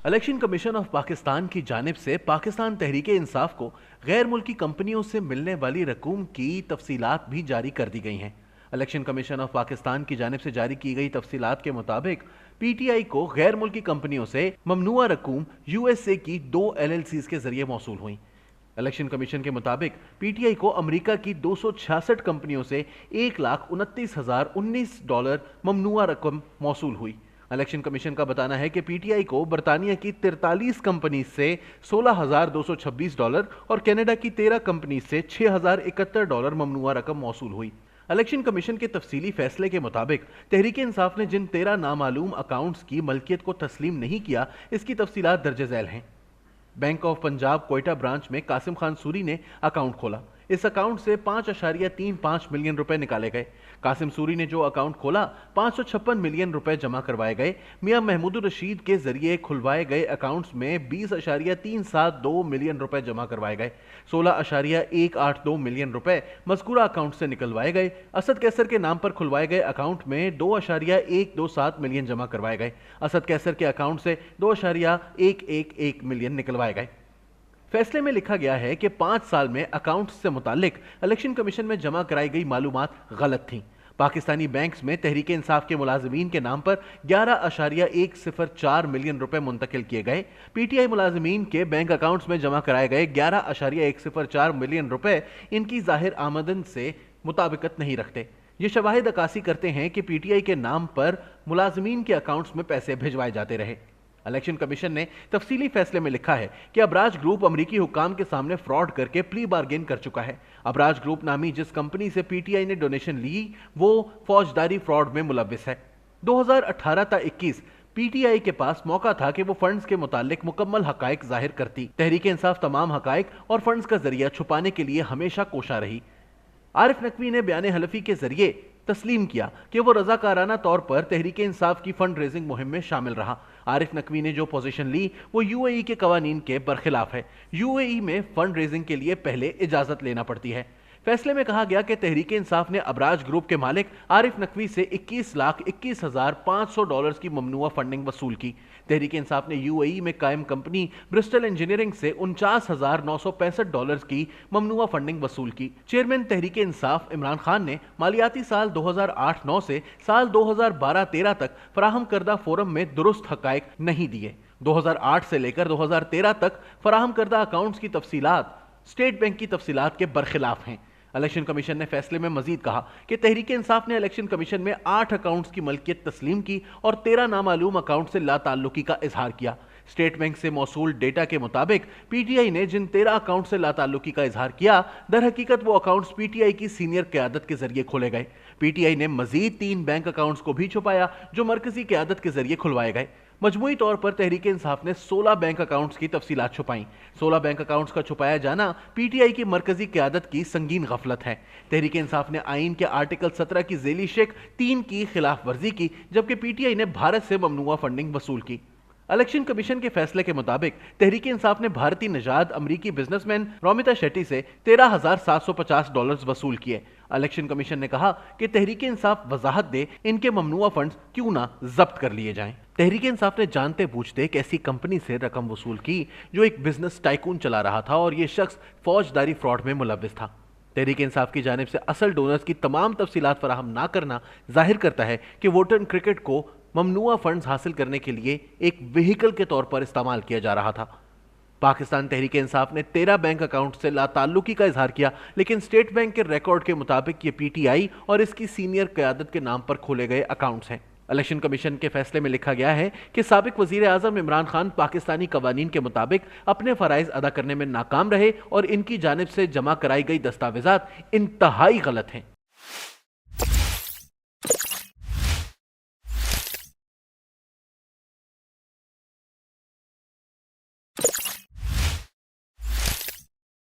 Election commission of Pakistan की जानिब से पाकिस्तान तहरीक-ए-इंसाफ को गैर मुल्की कंपनियों से मिलने वाली रकूम की तफसीलात भी जारी कर दी गई हैं। इलेक्शन कमीशन ऑफ पाकिस्तान की जानिब से जारी की गई तफसीलात के मुताबिक पीटीआई को गैर मुल्की कंपनियों से ममनुआ रकूम यूएसए की 2 LLCs के जरिए मौसूल हुई। इलेक्शन कमीशन के मुताबिक पीटीआई को अमेरिका की 266 कंपनियों से $1,29,019 ममनुआ रकम मौसूल हुई। इलेक्शन कमीशन का बताना है कि पीटीआई को बरतानिया की 43 कंपनी से $16,226 और कनाडा की 13 कंपनी से $6,071 ममनुआ रकम मौसूल हुई। इलेक्शन कमीशन के तफसीली फैसले के मुताबिक तहरीक इंसाफ ने जिन 13 नामालूम अकाउंट्स की मलकियत को तस्लीम नहीं किया, इसकी तफसीलात दर्ज झैल हैं। Bank of Punjab Quetta branch में कासिम खान सूरी ने अकाउंट खोला। इस अकाउंट से 5.35 मिलियन रुपए निकाले गए। कासिम सूरी ने जो अकाउंट खोला, 556 मिलियन रुपए जमा करवाए गए। मियां महमूद रशीद के जरिए खुलवाए गए अकाउंट्स में 20.372 मिलियन रुपए जमा करवाए गए। 16.182 मिलियन रुपए मज़कूरा अकाउंट से निकलवाए गए। असद कैसर के नाम पर खुलवाए गए अकाउंट में 2.127 मिलियन जमा करवाए गए। असद कैसर के अकाउंट से 2.111 मिलियन निकलवाए गए। फैसले में लिखा गया है कि 5 साल में अकाउंट्स से मुतालिक इलेक्शन कमीशन में जमा कराई गई मालूमात गलत थीं। पाकिस्तानी बैंक्स में तहरीक इंसाफ के मुलाजिमीन के नाम पर 11.104 मिलियन रुपए मुंतकिल किए गए। पीटीआई मुलाजिमीन के बैंक अकाउंट्स में जमा कराए गए 11.104 मिलियन रुपए इनकी जाहिर आमदन से मुताबिकत नहीं रखते। ये शवाहिद अक्कासी करते हैं कि पीटीआई के नाम पर मुलाजिमीन के अकाउंट्स में पैसे भिजवाए जाते रहे। इलेक्शन कमीशन ने तफसीली फैसले में लिखा है कि अबराज ग्रुप अमरीकी हुक्काम के सामने फ्रॉड करके प्ली बार्गेन कर चुका है। अबराज ग्रुप नामी जिस कंपनी से पीटीआई ने डोनेशन ली, वो फौजदारी फ्रॉड में मुलव्विस है। 2018 ta 21 पीटीआई के पास मौका था कि वो फंड्स के मुतालिक मुकम्मल हकायक जाहिर करती। तहरीक इंसाफ तमाम हकायक और फंड्स का जरिया छुपाने के लिए हमेशा कोशा रही। आरिफ नकवी ने बयान हलफी के जरिए तस्लीम किया कि वो रजाकाराना तौर पर तहरीक इंसाफ की फंड रेजिंग मुहिम में शामिल रहा। आरिफ नकवी ने जो पोजीशन ली वो यूएई के कवानीन के बरखिलाफ है। यूएई में फंड रेजिंग के लिए पहले इजाजत लेना पड़ती है। फैसले में कहा गया कि तहरीक इंसाफ ने अबराज ग्रुप के मालिक आरिफ नकवी से $21,21,500 की ममनुआ फंडिंग वसूल की। तहरीक इंसाफ ने यूएई में कायम कंपनी ब्रिस्टल इंजीनियरिंग से $49,965 की ममनुआ फंडिंग वसूल की। चेयरमैन तहरीक इंसाफ इमरान खान ने मालियाती साल 2008-9 से साल 2012-13 तक फराहम करदा फोरम में दुरुस्त हकायक नहीं दिए। 2008 से लेकर 2013 तक फराहम करदा अकाउंट्स की तफसीलात स्टेट बैंक की तफसीलात के बरखिलाफ हैं। इलेक्शन कमीशन ने फैसले में मजीद कहा कि तहरीक इंसाफ ने इलेक्शन कमीशन में 8 अकाउंट्स की मलकियत तस्लीम की और 13 नामालूम अकाउंट से लाताल्लुकी का इजहार किया। स्टेट बैंक से मौसूल डेटा के मुताबिक पीटीआई ने जिन 13 अकाउंट से लाताल्लुकी का इजहार किया, दर हकीकत वो अकाउंट्स पीटीआई की सीनियर क़यादत के जरिए खोले गए। पीटीआई ने मजीद 3 बैंक अकाउंट्स को भी छुपाया जो मरकजी क़यादत के जरिए खुलवाए गए। मजमूई तौर पर तहरीक इंसाफ ने 16 बैंक अकाउंट्स की तफसीलात छुपाई। 16 बैंक अकाउंट्स का छुपाया जाना पीटीआई की मरकजी क़यादत की संगीन गफलत है। तहरीक इंसाफ ने आइन के आर्टिकल 17 की ज़ेली शेक 3 की खिलाफ वर्जी की, जबकि पीटीआई ने भारत से ममनुआ फंडिंग वसूल की। इलेक्शन कमीशन के फैसले के मुताबिक तहरीक इंसाफ ने भारतीय नजाद अमरीकी बिजनेसमैन रोमिता शेट्टी से $13,750 वसूल किए। इलेक्शन कमीशन ने कहा कि तहरीक इंसाफ वजाहत दे इनके ममनुआ फंड्स क्यों ना जब्त कर लिए जाएं। तहरीक इंसाफ ने जानते बूझते एक ऐसी कंपनी से रकम वसूल की जो एक बिजनेस टाइकून चला रहा था और यह शख्स फौजदारी फ्रॉड में मुलव्विस था। तहरीक इंसाफ की जानिब से असल डोनर्स की तमाम तफसीलात फराहम ना करना जाहिर करता है कि वोटर क्रिकेट को ममनुआ फंड्स हासिल करने के लिए एक व्हीकल के तौर पर इस्तेमाल किया जा रहा था। पाकिस्तान तहरीक इंसाफ ने 13 बैंक अकाउंट से लाताल्लुकी का इजहार किया, लेकिन स्टेट बैंक के रिकॉर्ड के मुताबिक ये पीटीआई और इसकी सीनियर क़यादत के नाम पर खोले गए अकाउंट्स हैं। इलेक्शन कमीशन के फैसले में लिखा गया है कि साबिक वजीर आजम इमरान खान पाकिस्तानी कवानीन के मुताबिक अपने फराइज अदा करने में नाकाम रहे और इनकी जानिब से जमा कराई गई दस्तावेजात इंतहाई गलत हैं।